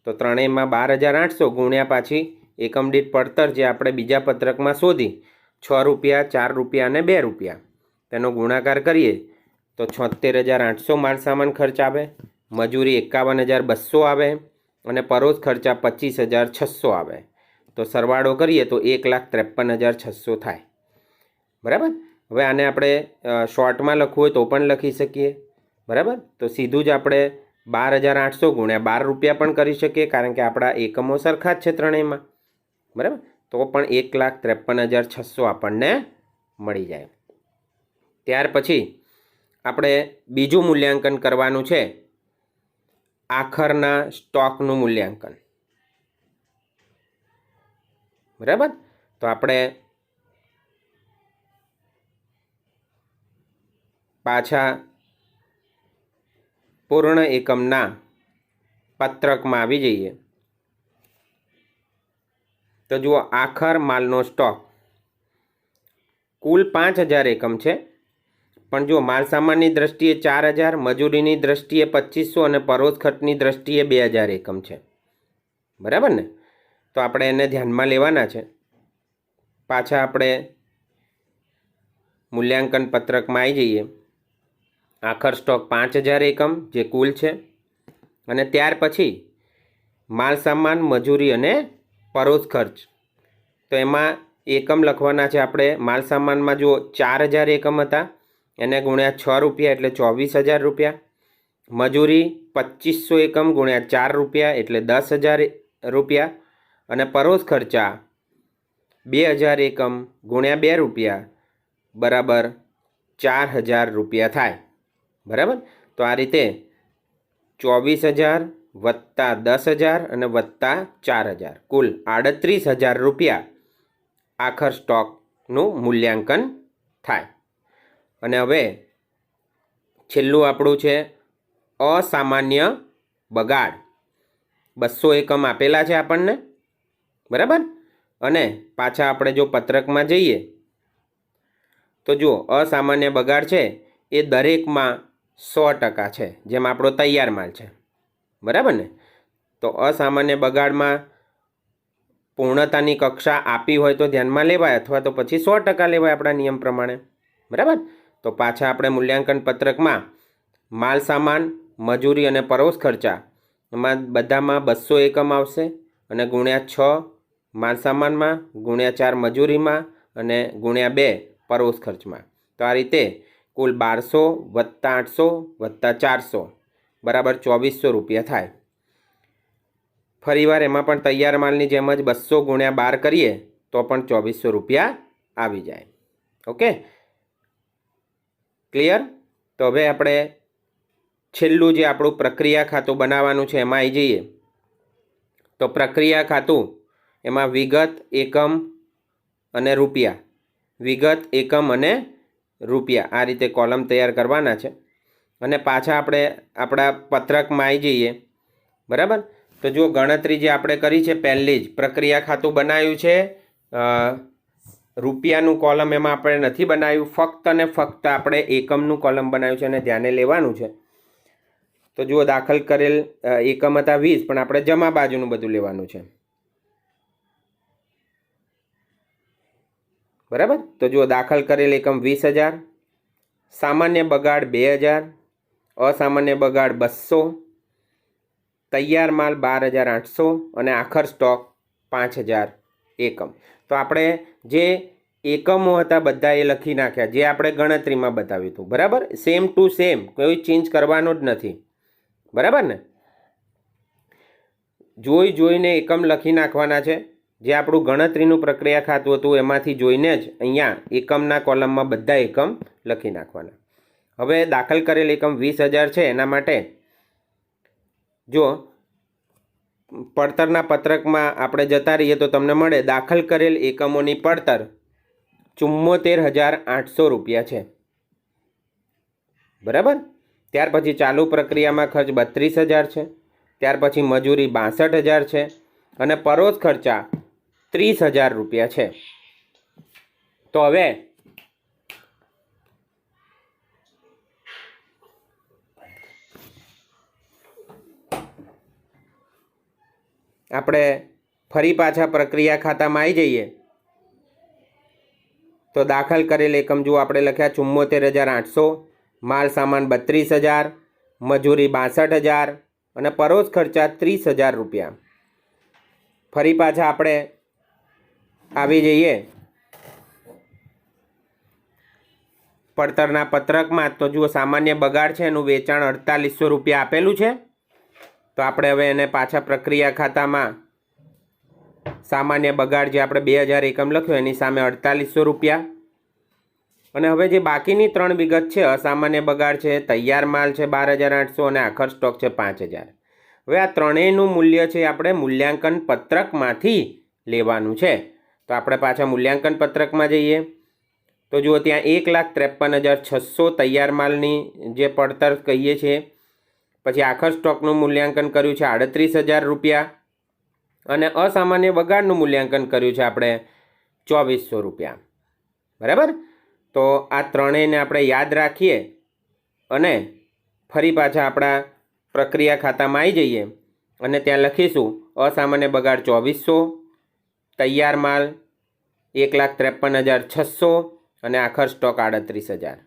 તો ત્રણેયમાં 12,800 ગુણ્યા પાછી એકમ દીઠ પડતર જે આપણે બીજા પત્રકમાં શોધી 6 રૂપિયા, 4 રૂપિયા અને 2 રૂપિયા, તેનો ગુણાકાર કરીએ તો 76,800 માલ સામાન ખર્ચ આવે, મજૂરી 51,200 આવે અને પરોક્ષ ખર્ચા 25,600 આવે. તો સરવાળો કરીએ તો 1,53,600 થાય. બરાબર? હવે આને આપણે શોર્ટમાં લખવું હોય તો પણ લખી શકીએ. બરાબર? તો સીધું જ આપણે 12,800 ગુણ્યા 12 રૂપિયા પણ કરી શકીએ, કારણ કે આપણા એકમો સરખા જ છે ત્રણેયમાં. બરાબર? તો પણ 1,53,600 આપણને મળી જાય. ત્યાર પછી આપણે બીજું મૂલ્યાંકન કરવાનું છે, આખરના સ્ટોકનું મૂલ્યાંકન. બરાબર? તો આપણે પાછા પૂર્ણ એકમના પત્રકમાં આવી જઈએ. તો જુઓ, આખર માલનો સ્ટોક કુલ 5,000 એકમ છે, પણ જો માલ સામાનની દ્રષ્ટિએ 4,000, મજૂરીની દ્રષ્ટિએ 2,500 અને પરોક્ષ ખર્ચની દ્રષ્ટિએ 2,000 એકમ છે. બરાબર ને? તો આપણે એને ધ્યાનમાં લેવાના છે. પાછા આપણે મૂલ્યાંકન પત્રકમાં આવી જઈએ. આખર સ્ટોક 5,000 એકમ જે કુલ છે, અને ત્યાર પછી માલ સામાન, મજૂરી અને પરોક્ષ ખર્ચ. તો એમાં એકમ લખવાના છે આપણે. માલ સામાનમાં જો 4,000 એકમ હતા, એને ગુણ્યા 6 રૂપિયા એટલે 24,000 રૂપિયા. મજૂરી 2,500 એકમ ગુણ્યા 4 રૂપિયા એટલે 10,000 રૂપિયા. અને પરોક્ષ ખર્ચા 2,000 એકમ ગુણ્યા 2 રૂપિયા બરાબર 4000 રૂપિયા થાય। બરાબર, તો આ રીતે 24,000 વત્તા 10,000 અને વત્તા 4,000 કુલ 38,000 રૂપિયા આખર સ્ટોકનું મૂલ્યાંકન થાય। અને હવે છેલ્લું આપણું છે અસામાન્ય બગાડ। 200 એકમ આપેલા છે આપણને, બરાબર। અને પાછા આપણે જો પત્રકમાં જઈએ તો જુઓ અસામાન્ય બગાડ છે એ દરેકમાં 100% છે, જેમ આપણો તૈયાર માલ છે, બરાબર ને। તો અસામાન્ય બગાડમાં પૂર્ણતાની કક્ષા આપી હોય તો ધ્યાનમાં લેવાય, અથવા તો પછી 100% લેવાય આપણા નિયમ પ્રમાણે, બરાબર। તો પાછા આપણે મૂલ્યાંકન પત્રકમાં માલ સામાન, મજૂરી અને પરોક્ષ ખર્ચા એમાં બધામાં 200 એકમ આવશે, અને × 6 માલ સામાનમાં, × 4 મજૂરીમાં અને × 2 પરોક્ષ ખર્ચમાં। તો આ રીતે કુલ 1200 વત્તા 800 વત્તા 400 બરાબર 2400 રૂપિયા થાય। ફરીવાર એમાં પણ તૈયાર માલની જેમ જ 200 × 12 કરીએ તો પણ 2400 રૂપિયા આવી જાય। Okay, clear? તો હવે આપણે છેલ્લું જે આપણું પ્રક્રિયા ખાતું બનાવવાનું છે એમાં આવી જઈએ। તો પ્રક્રિયા ખાતું એમાં વિગત, એકમ અને રૂપિયા, વિગત, એકમ અને રૂપિયા આ રીતે કોલમ તૈયાર કરવાના છે। અને પાછા આપણે આપણા પત્રકમાં આવી જઈએ, બરાબર। તો જો ગણતરી જે આપણે કરી છે પહેલી જ પ્રક્રિયા ખાતું બનાવ્યું છે, રૂપિયાનું કોલમ એમાં આપણે નથી બનાવ્યું, ફક્ત ને ફક્ત આપણે એકમનું કોલમ બનાવ્યું છે અને ધ્યાને લેવાનું છે। તો જુઓ દાખલ કરેલ એકમ હતા 20, પણ આપણે જમા બાજુનું બધું લેવાનું છે, બરાબર। તો જુઓ દાખલ કરેલ એકમ 20,000, સામાન્ય બગાડ 2,000, અસામાન્ય બગાડ 200, તૈયાર માલ 12,800 અને આખર સ્ટોક 5,000 એકમ। તો આપણે જે એકમો હતા બધા એ લખી નાખ્યા, જે આપણે ગણતરીમાં બતાવ્યું હતું, બરાબર। સેમ ટુ સેમ, કોઈ ચેન્જ કરવાનો જ નથી, બરાબર ને। જોઈને એકમ લખી નાખવાના છે। જે આપણું ગણતરીનું પ્રક્રિયા ખાતું હતું એમાંથી જોઈને જ અહીંયા એકમના કોલમમાં બધા એકમ લખી નાખવાના। હવે દાખલ કરેલ એકમ 20,000 છે, એના માટે જો પડતરના પત્રકમાં આપણે જતા રહીએ તો તમને મળે દાખલ કરેલ એકમોની પડતર 74,800 રૂપિયા છે, બરાબર। ત્યાર પછી ચાલુ પ્રક્રિયામાં ખર્ચ 32,000 છે, ત્યાર પછી મજૂરી 62,000 છે અને પરોક્ષ ખર્ચા 30,000 રૂપિયા છે। તો હવે આપણે ફરી પાછા પ્રક્રિયા ખાતામાં આવી જઈએ તો દાખલ કરેલ એકમ જો આપણે લખ્યા 74,800, માલ સામાન 32,000, મજૂરી 62,000 અને પરોક્ષ ખર્ચા 30,000 રૂપિયા। ફરી પાછા આપણે આવી જઈએ પડતરના પત્રકમાં, તો જુઓ સામાન્ય બગાડ છે એનું વેચાણ 4,800 રૂપિયા આપેલું છે। તો આપણે હવે એને પાછા પ્રક્રિયા ખાતામાં સામાન્ય બગાડ જે આપણે 2,000 એકમ લખ્યો એની સામે 4,800 રૂપિયા, અને હવે જે બાકીની 3 વિગત છે, અસામાન્ય બગાડ છે, તૈયાર માલ છે 12,800 અને આખર સ્ટોક છે 5,000। હવે આ ત્રણેયનું મૂલ્ય છે આપણે મૂલ્યાંકન પત્રકમાંથી લેવાનું છે। તો આપણે પાછા મૂલ્યાંકન પત્રકમાં જઈએ તો જુઓ ત્યાં 1,53,600 તૈયાર માલની જે પડતર કહીએ છીએ, પછી આખર સ્ટોકનું મૂલ્યાંકન કર્યું છે 38,000 રૂપિયા અને અસામાન્ય બગાડનું મૂલ્યાંકન કર્યું છે આપણે 2,400 રૂપિયા, બરાબર। તો આ ત્રણેયને આપણે યાદ રાખીએ અને ફરી પાછા આપણા પ્રક્રિયા ખાતામાં આવી જઈએ અને ત્યાં લખીશું અસામાન્ય બગાડ 2,400, તૈયાર માલ 1,53,600 અને આખર સ્ટોક 38,000।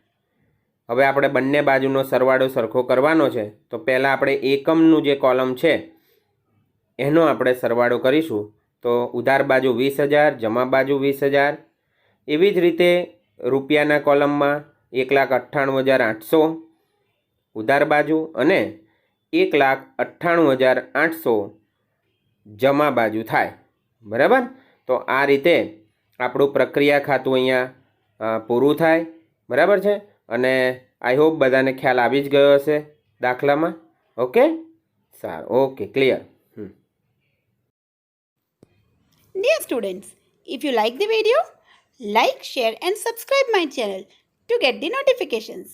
હવે આપણે બંને બાજુનો સરવાળો સરખો કરવાનો છે। તો પહેલાં આપણે એકમનું જે કોલમ છે એનો આપણે સરવાળો કરીશું। તો ઉધાર બાજુ 20,000, જમા બાજુ 20,000, એવી જ રીતે રૂપિયાના કોલમમાં 1,98,800 ઉધાર બાજુ અને 1,98,800 જમા બાજુ થાય, બરાબર। તો આ રીતે આપણું પ્રક્રિયા ખાતું અહીંયા પૂરું થાય, બરાબર છે। અને આઈ હોપ બધાને ખ્યાલ આવી જ ગયો હશે દાખલામાં. ઓકે, સારું, okay, clear. Dear students, if you like the video, like, share and subscribe my channel to get the notifications.